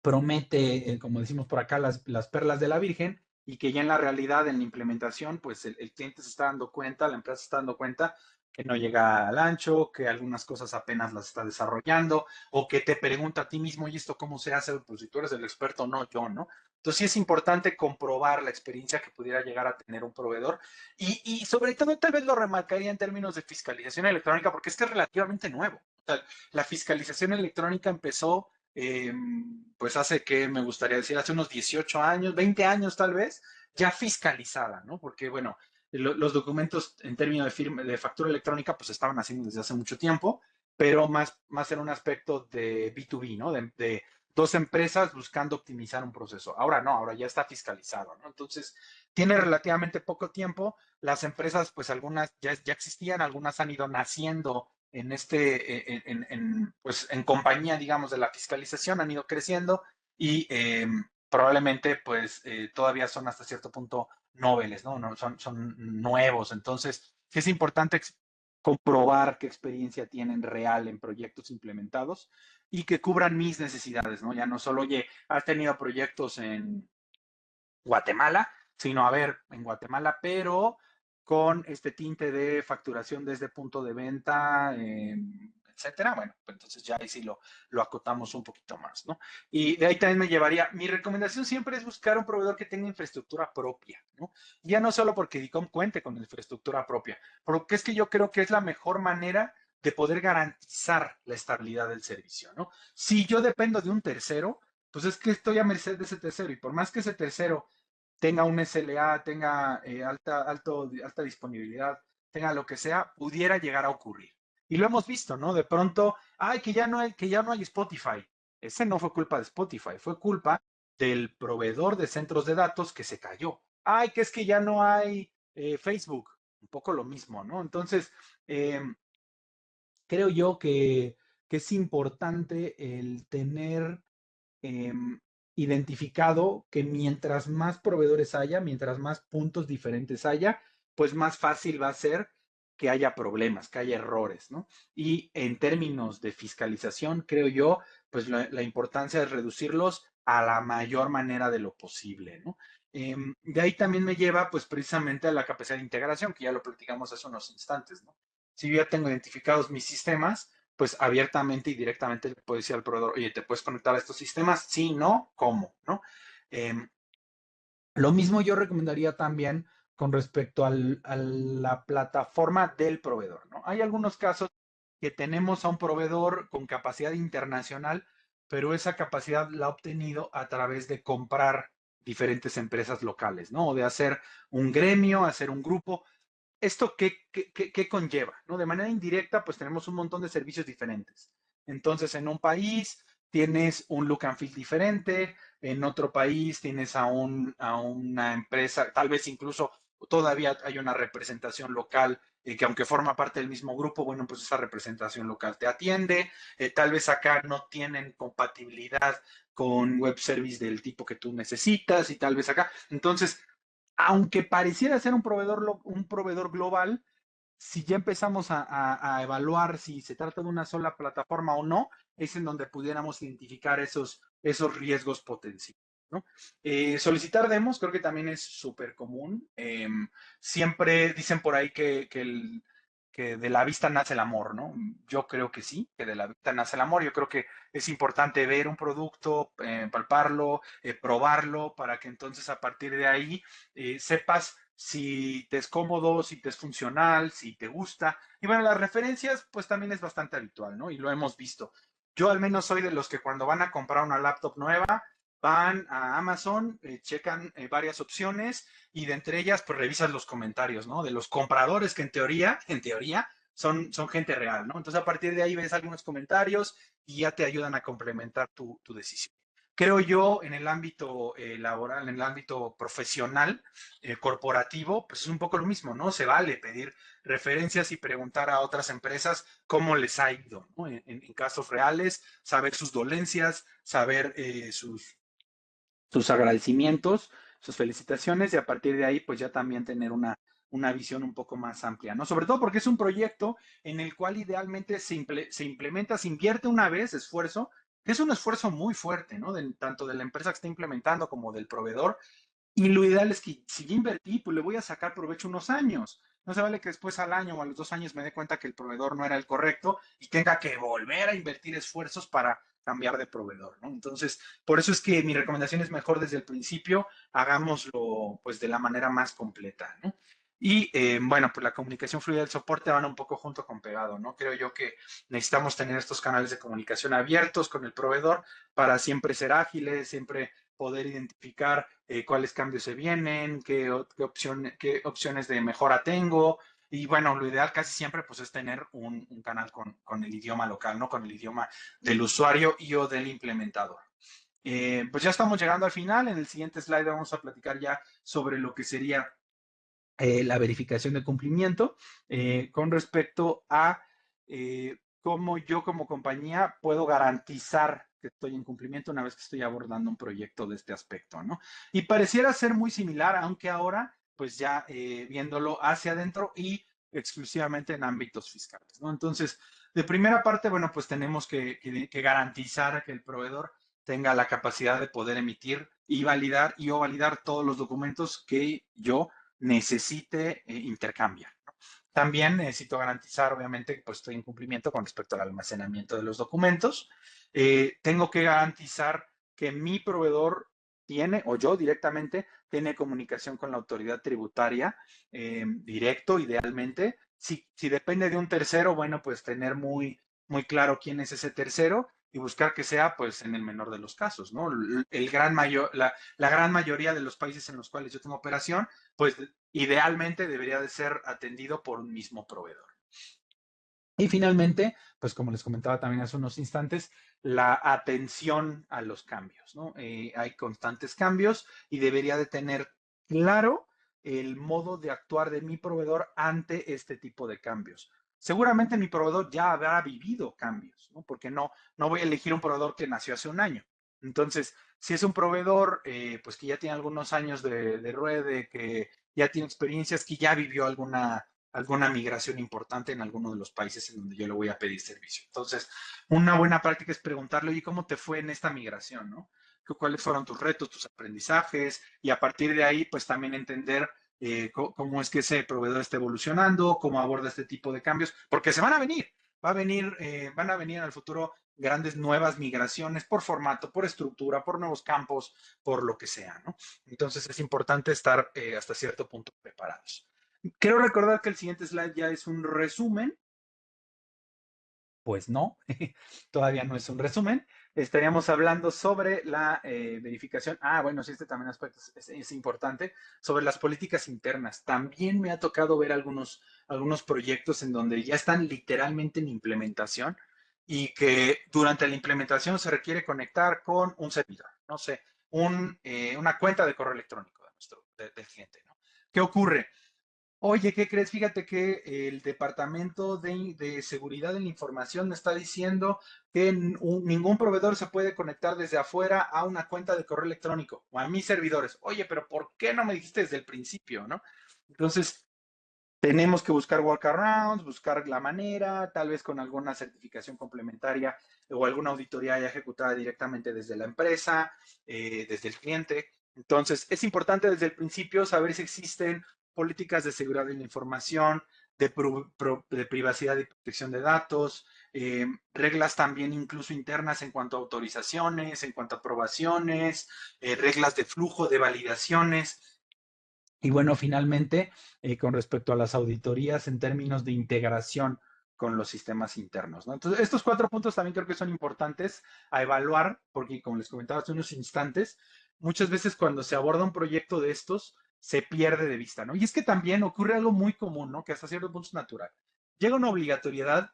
promete, como decimos por acá, las perlas de la Virgen, y que ya en la realidad, en la implementación, pues el cliente se está dando cuenta, la empresa se está dando cuenta que no llega al ancho, que algunas cosas apenas las está desarrollando, o que te pregunta a ti mismo, ¿y esto cómo se hace? Pues si tú eres el experto, no, yo, ¿no? Entonces sí es importante comprobar la experiencia que pudiera llegar a tener un proveedor, y sobre todo tal vez lo remarcaría en términos de fiscalización electrónica, porque es que es relativamente nuevo. O sea, la fiscalización electrónica empezó pues hace que me gustaría decir, hace unos 18 años, 20 años tal vez, ya fiscalizada, ¿no? Porque, bueno, los documentos en términos de, de factura electrónica, pues estaban haciendo desde hace mucho tiempo, pero más en un aspecto de B2B, ¿no? De dos empresas buscando optimizar un proceso. Ahora no, ahora ya está fiscalizado, ¿no? Entonces, tiene relativamente poco tiempo. Las empresas, pues algunas ya existían, algunas han ido naciendo en pues en compañía, digamos, de la fiscalización, han ido creciendo, y probablemente, pues, todavía son hasta cierto punto noveles, ¿no? No son nuevos. Entonces, sí es importante comprobar qué experiencia tienen real en proyectos implementados y que cubran mis necesidades, ¿no? Ya no solo, oye, has tenido proyectos en Guatemala, sino a ver, en Guatemala, pero con este tinte de facturación desde punto de venta, etcétera. Bueno, pues entonces ya ahí sí lo acotamos un poquito más, ¿no? Y de ahí también me llevaría, mi recomendación siempre es buscar un proveedor que tenga infraestructura propia, ¿no? Ya no solo porque DICOM cuente con infraestructura propia, porque es que yo creo que es la mejor manera de poder garantizar la estabilidad del servicio, ¿no? Si yo dependo de un tercero, pues es que estoy a merced de ese tercero, y por más que ese tercero tenga un SLA, tenga alta disponibilidad, tenga lo que sea, pudiera llegar a ocurrir. Y lo hemos visto, ¿no? De pronto, que ya no hay Spotify. Ese no fue culpa de Spotify, fue culpa del proveedor de centros de datos que se cayó. Que es que ya no hay Facebook. Un poco lo mismo, ¿no? Entonces, eh, creo yo que es importante el tener
identificado que mientras más proveedores haya, mientras más puntos diferentes haya, pues más fácil va a ser que haya problemas, que haya errores, ¿no? Y en términos de fiscalización, creo yo, pues la importancia es reducirlos a la mayor manera de lo posible, ¿no? De ahí también me lleva, pues precisamente a la capacidad de integración, que ya lo platicamos hace unos instantes, ¿no? Si yo ya tengo identificados mis sistemas, pues abiertamente y directamente le puedo decir al proveedor, oye, ¿te puedes conectar a estos sistemas? Sí, no, ¿cómo? ¿No? Eh, lo mismo yo recomendaría también con respecto a la plataforma del proveedor, ¿no? Hay algunos casos que tenemos a un proveedor con capacidad internacional, pero esa capacidad la ha obtenido a través de comprar diferentes empresas locales, ¿no? O de hacer un gremio, hacer un grupo. ¿Esto qué conlleva? ¿No? De manera indirecta, pues tenemos un montón de servicios diferentes. Entonces, en un país tienes un look and feel diferente, en otro país tienes a una empresa, tal vez incluso todavía hay una representación local que aunque forma parte del mismo grupo, bueno, pues esa representación local te atiende, tal vez acá no tienen compatibilidad con web service del tipo que tú necesitas y tal vez acá. Entonces, aunque pareciera ser un proveedor global, si ya empezamos a evaluar si se trata de una sola plataforma o no, es en donde pudiéramos identificar esos riesgos potenciales, ¿no? Solicitar demos creo que también es súper común. Siempre dicen por ahí que de la vista nace el amor, ¿no? Yo creo que sí, que de la vista nace el amor. Yo creo que es importante ver un producto, palparlo, probarlo, para que entonces a partir de ahí sepas si te es cómodo, si te es funcional, si te gusta. Y bueno, las referencias pues también es bastante habitual, ¿no? Y lo hemos visto. Yo al menos soy de los que cuando van a comprar una laptop nueva, van a Amazon, checan varias opciones y de entre ellas pues revisan los comentarios, ¿no? De los compradores que en teoría son gente real, ¿no? Entonces a partir de ahí ves algunos comentarios y ya te ayudan a complementar tu decisión. Creo yo en el ámbito laboral, en el ámbito profesional, corporativo, pues es un poco lo mismo, ¿no? Se vale pedir referencias y preguntar a otras empresas cómo les ha ido, ¿no? En casos reales, saber sus dolencias, saber sus agradecimientos, sus felicitaciones y a partir de ahí pues ya también tener una visión un poco más amplia, ¿no? Sobre todo porque es un proyecto en el cual idealmente se implementa, se invierte una vez esfuerzo, que es un esfuerzo muy fuerte, ¿no? Tanto de la empresa que está implementando como del proveedor, y lo ideal es que si ya invertí, pues le voy a sacar provecho unos años. No se vale que después al año o a los 2 años me dé cuenta que el proveedor no era el correcto y tenga que volver a invertir esfuerzos para cambiar de proveedor, ¿no? Entonces, por eso es que mi recomendación es mejor desde el principio, hagámoslo pues de la manera más completa, ¿no? Y bueno, pues la comunicación fluida del soporte van un poco junto con pegado, ¿no? Creo yo que necesitamos tener estos canales de comunicación abiertos con el proveedor para siempre ser ágiles, siempre poder identificar cuáles cambios se vienen, qué opciones de mejora tengo. Y bueno, lo ideal casi siempre pues es tener un canal con el idioma local, ¿no? Con el idioma del usuario y o del implementador. Pues ya estamos llegando al final. En el siguiente slide vamos a platicar ya sobre lo que sería la verificación de cumplimiento con respecto a cómo yo como compañía puedo garantizar que estoy en cumplimiento una vez que estoy abordando un proyecto de este aspecto, ¿no? Y pareciera ser muy similar, aunque ahora, pues ya viéndolo hacia adentro y exclusivamente en ámbitos fiscales, ¿no? Entonces, de primera parte, bueno, pues tenemos que garantizar que el proveedor tenga la capacidad de poder emitir y validar y o validar todos los documentos que yo necesite intercambiar, ¿no? También necesito garantizar, obviamente, que pues estoy en cumplimiento con respecto al almacenamiento de los documentos. Tengo que garantizar que mi proveedor tiene, o yo directamente, tiene comunicación con la autoridad tributaria directo, idealmente. Si depende de un tercero, bueno, pues tener muy claro quién es ese tercero y buscar que sea, pues, en el menor de los casos, ¿no? La gran mayoría de los países en los cuales yo tengo operación, pues idealmente debería de ser atendido por un mismo proveedor. Y finalmente, pues como les comentaba también hace unos instantes, la atención a los cambios, ¿no? Hay constantes cambios y debería de tener claro el modo de actuar de mi proveedor ante este tipo de cambios. Seguramente mi proveedor ya habrá vivido cambios, ¿no? Porque no voy a elegir un proveedor que nació hace un año. Entonces, si es un proveedor, pues que ya tiene algunos años de ruede, que ya tiene experiencias, que ya vivió alguna migración importante en alguno de los países en donde yo le voy a pedir servicio. Entonces, una buena práctica es preguntarle, oye, ¿cómo te fue en esta migración, no? ¿Cuáles fueron tus retos, tus aprendizajes? Y a partir de ahí, pues también entender cómo es que ese proveedor está evolucionando, cómo aborda este tipo de cambios, porque se van a venir, van a venir en el futuro grandes nuevas migraciones por formato, por estructura, por nuevos campos, por lo que sea, ¿no? Entonces es importante estar hasta cierto punto preparados. Quiero recordar que el siguiente slide ya es un resumen. Pues no, todavía no es un resumen. Estaríamos hablando sobre la verificación. Bueno, sí, este también aspecto es importante, sobre las políticas internas. También me ha tocado ver algunos proyectos en donde ya están literalmente en implementación y que durante la implementación se requiere conectar con un servidor, no sé, una cuenta de correo electrónico del cliente, ¿no? ¿Qué ocurre? Oye, ¿qué crees? Fíjate que el Departamento de Seguridad de la Información me está diciendo que ningún proveedor se puede conectar desde afuera a una cuenta de correo electrónico o a mis servidores. Oye, pero ¿por qué no me dijiste desde el principio, no? Entonces, tenemos que buscar workarounds, buscar la manera, tal vez con alguna certificación complementaria o alguna auditoría ya ejecutada directamente desde la empresa, desde el cliente. Entonces, es importante desde el principio saber si existen políticas de seguridad de la información, de privacidad y protección de datos, reglas también incluso internas en cuanto a autorizaciones, en cuanto a aprobaciones, reglas de flujo, de validaciones. Y bueno, finalmente, con respecto a las auditorías en términos de integración con los sistemas internos, ¿no? Entonces, estos 4 puntos también creo que son importantes a evaluar, porque como les comentaba hace unos instantes, muchas veces cuando se aborda un proyecto de estos, se pierde de vista, ¿no? Y es que también ocurre algo muy común, ¿no? Que hasta cierto punto es natural. Llega una obligatoriedad,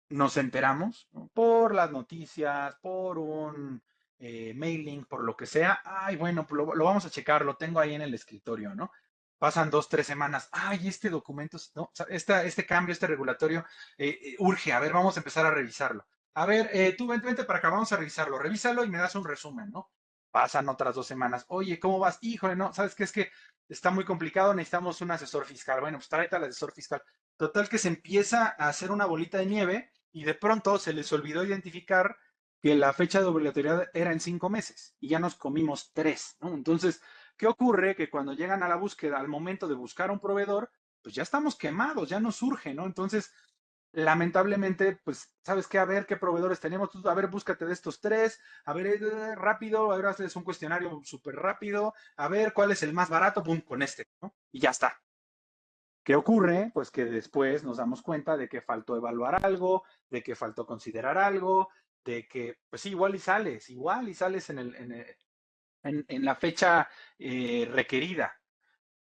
nos enteramos, ¿no? Por las noticias, por un mailing, por lo que sea. Ay, bueno, pues lo vamos a checar, lo tengo ahí en el escritorio, ¿no? Pasan 2, 3 semanas. Ay, este documento, ¿no? O sea, este cambio, este regulatorio, urge. A ver, vamos a empezar a revisarlo. A ver, tú vente para acá, vamos a revisarlo. Revísalo y me das un resumen, ¿no? Pasan otras 2 semanas. Oye, ¿cómo vas? Híjole, no, ¿sabes qué? Es que está muy complicado, necesitamos un asesor fiscal. Bueno, pues tráete al asesor fiscal. Total que se empieza a hacer una bolita de nieve y de pronto se les olvidó identificar que la fecha de obligatoriedad era en 5 meses y ya nos comimos 3, ¿no? Entonces, ¿qué ocurre? Que cuando llegan a la búsqueda, al momento de buscar un proveedor, pues ya estamos quemados, ya nos surge, ¿no? Entonces, lamentablemente, pues, ¿sabes qué? A ver qué proveedores tenemos. A ver, búscate de estos 3. A ver, rápido. A ver, haces un cuestionario súper rápido. A ver, ¿cuál es el más barato? Pum, con este, ¿no? Y ya está. ¿Qué ocurre? Pues que después nos damos cuenta de que faltó evaluar algo, de que faltó considerar algo, de que, pues sí, igual y sales en la fecha requerida.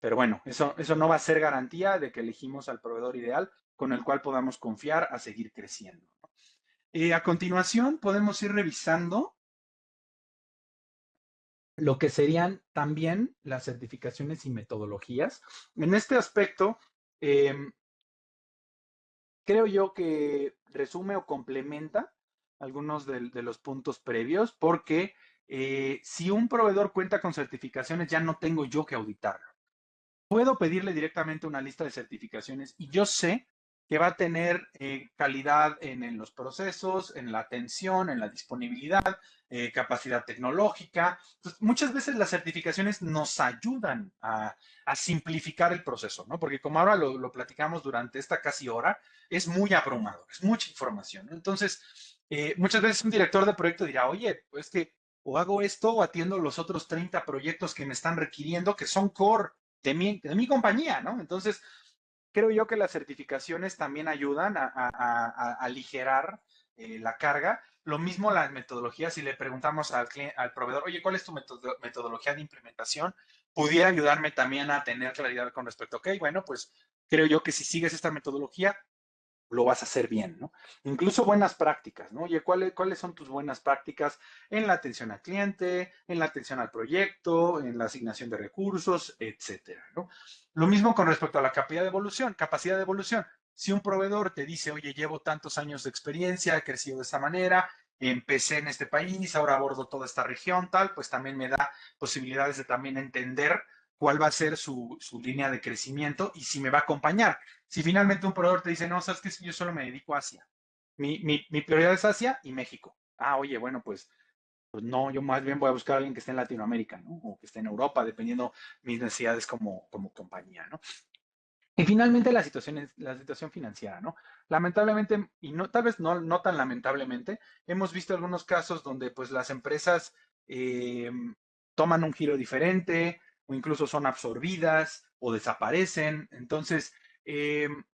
Pero bueno, eso no va a ser garantía de que elegimos al proveedor ideal con el cual podamos confiar a seguir creciendo. A continuación, podemos ir revisando lo que serían también las certificaciones y metodologías. En este aspecto, creo yo que resume o complementa algunos de los puntos previos, porque si un proveedor cuenta con certificaciones, ya no tengo yo que auditarlo. Puedo pedirle directamente una lista de certificaciones y yo sé que va a tener calidad en los procesos, en la atención, en la disponibilidad, capacidad tecnológica. Entonces, muchas veces las certificaciones nos ayudan a simplificar el proceso, ¿no? Porque como ahora lo platicamos durante esta casi hora, es muy abrumador, es mucha información, ¿no? Entonces, muchas veces un director de proyecto dirá, oye, pues que o hago esto o atiendo los otros 30 proyectos que me están requiriendo, que son core de mi compañía, ¿no? Entonces, creo yo que las certificaciones también ayudan a aligerar la carga. Lo mismo las metodologías, si le preguntamos al proveedor, oye, ¿cuál es tu metodología de implementación? Pudiera ayudarme también a tener claridad con respecto, ok, bueno, pues creo yo que si sigues esta metodología, lo vas a hacer bien, ¿no? Incluso buenas prácticas, ¿no? Oye, ¿cuáles son tus buenas prácticas en la atención al cliente, en la atención al proyecto, en la asignación de recursos, etcétera, ¿no? Lo mismo con respecto a la capacidad de evolución. Si un proveedor te dice, oye, llevo tantos años de experiencia, he crecido de esa manera, empecé en este país, ahora abordo toda esta región, tal, pues también me da posibilidades de también entender cuál va a ser su línea de crecimiento y si me va a acompañar. Si finalmente un proveedor te dice, no, sabes que yo solo me dedico a Asia. Mi prioridad es Asia y México. Ah, oye, bueno, pues no, yo más bien voy a buscar a alguien que esté en Latinoamérica, ¿no? O que esté en Europa, dependiendo mis necesidades como compañía, ¿no? Y finalmente la situación financiera, ¿no? Lamentablemente, y no, tal vez no tan lamentablemente, hemos visto algunos casos donde pues las empresas eh, toman un giro diferente o incluso son absorbidas o desaparecen. Entonces,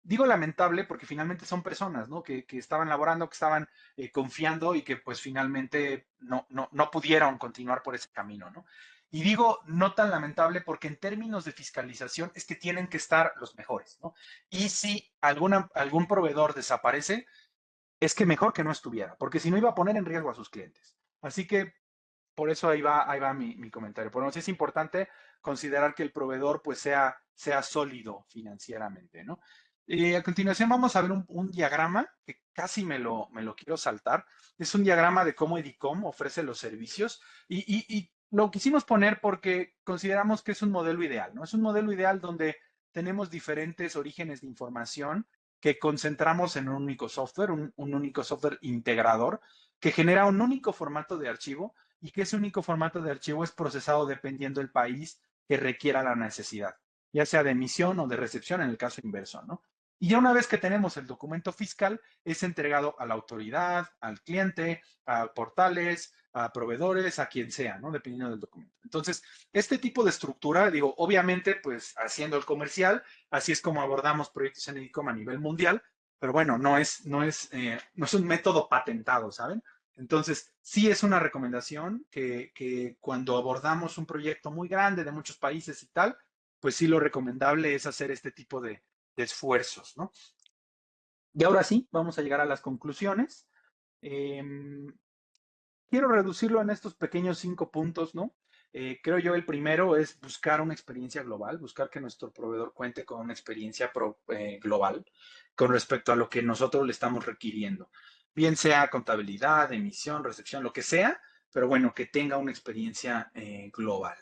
digo lamentable porque finalmente son personas, ¿no? Que estaban laborando, que estaban confiando y que pues finalmente no pudieron continuar por ese camino, ¿no? Y digo no tan lamentable porque en términos de fiscalización es que tienen que estar los mejores, ¿no? Y si algún proveedor desaparece, es que mejor que no estuviera, porque si no iba a poner en riesgo a sus clientes. Así que por eso ahí va mi comentario. Por lo menos es importante considerar que el proveedor pues sea sólido financieramente, ¿no? A continuación vamos a ver un diagrama que casi me lo quiero saltar. Es un diagrama de cómo Edicom ofrece los servicios y lo quisimos poner porque consideramos que es un modelo ideal, ¿no? Es un modelo ideal donde tenemos diferentes orígenes de información que concentramos en un único software, un único software integrador que genera un único formato de archivo y que ese único formato de archivo es procesado dependiendo del país que requiera la necesidad, ya sea de emisión o de recepción en el caso inverso, ¿no? Y ya una vez que tenemos el documento fiscal, es entregado a la autoridad, al cliente, a portales, a proveedores, a quien sea, ¿no? Dependiendo del documento. Entonces, este tipo de estructura, digo, obviamente, pues haciendo el comercial, así es como abordamos proyectos en Edicom a nivel mundial, pero bueno, no es un método patentado, ¿saben? Entonces, sí es una recomendación que cuando abordamos un proyecto muy grande de muchos países y tal, pues sí lo recomendable es hacer este tipo de esfuerzos, ¿no? Y ahora sí, vamos a llegar a las conclusiones. Quiero reducirlo en estos pequeños 5 puntos, ¿no? Creo yo el primero es buscar una experiencia global, buscar que nuestro proveedor cuente con una experiencia global con respecto a lo que nosotros le estamos requiriendo. Bien sea contabilidad, emisión, recepción, lo que sea, pero bueno, que tenga una experiencia global.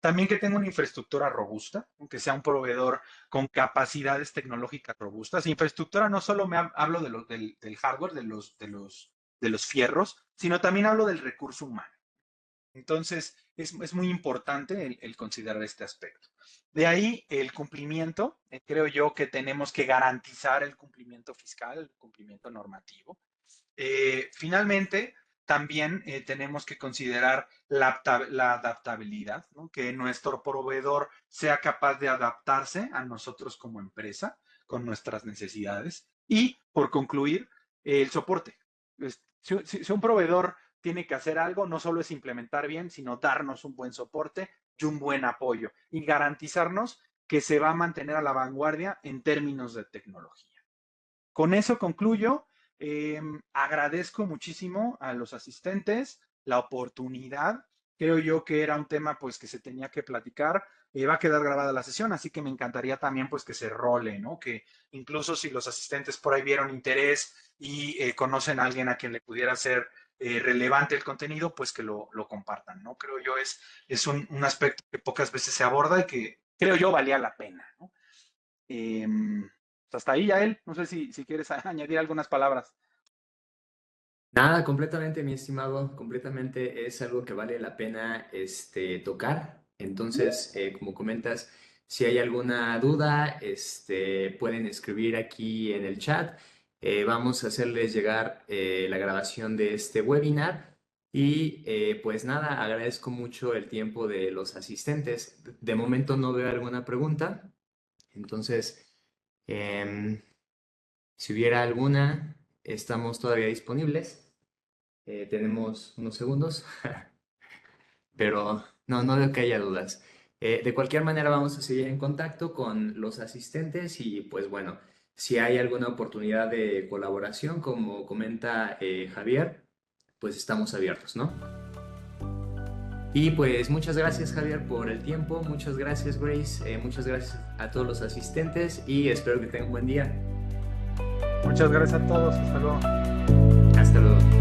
También que tenga una infraestructura robusta, que sea un proveedor con capacidades tecnológicas robustas. Infraestructura no solo hablo del hardware, de los fierros, sino también hablo del recurso humano. Entonces, es muy importante el considerar este aspecto. De ahí el cumplimiento, creo yo que tenemos que garantizar el cumplimiento fiscal, el cumplimiento normativo. Finalmente, también tenemos que considerar la adaptabilidad, ¿no? Que nuestro proveedor sea capaz de adaptarse a nosotros como empresa, con nuestras necesidades. Y, por concluir, el soporte. Si un proveedor tiene que hacer algo, no solo es implementar bien, sino darnos un buen soporte y un buen apoyo y garantizarnos que se va a mantener a la vanguardia en términos de tecnología. Con eso concluyo. Agradezco muchísimo a los asistentes la oportunidad. Creo yo que era un tema pues que se tenía que platicar. Va a quedar grabada la sesión, así que me encantaría también pues que se role, ¿no? Que incluso si los asistentes por ahí vieron interés y conocen a alguien a quien le pudiera ser relevante el contenido, pues que lo compartan, ¿no? Creo yo es un aspecto que pocas veces se aborda y que creo yo valía la pena, ¿no? Hasta ahí, Yael. No sé si quieres añadir algunas palabras.
Nada, completamente, mi estimado, completamente es algo que vale la pena tocar. Entonces, como comentas, si hay alguna duda, pueden escribir aquí en el chat. Vamos a hacerles llegar la grabación de este webinar. Y pues nada, agradezco mucho el tiempo de los asistentes. De momento no veo alguna pregunta. Entonces, si hubiera alguna, estamos todavía disponibles. Tenemos unos segundos, pero no veo que haya dudas. De cualquier manera, vamos a seguir en contacto con los asistentes y pues bueno, si hay alguna oportunidad de colaboración, como comenta Javier, pues estamos abiertos, ¿no? Y pues muchas gracias, Javier, por el tiempo, muchas gracias, Grace, muchas gracias a todos los asistentes y espero que tengan un buen día.
Muchas gracias a todos, hasta luego.
Hasta luego.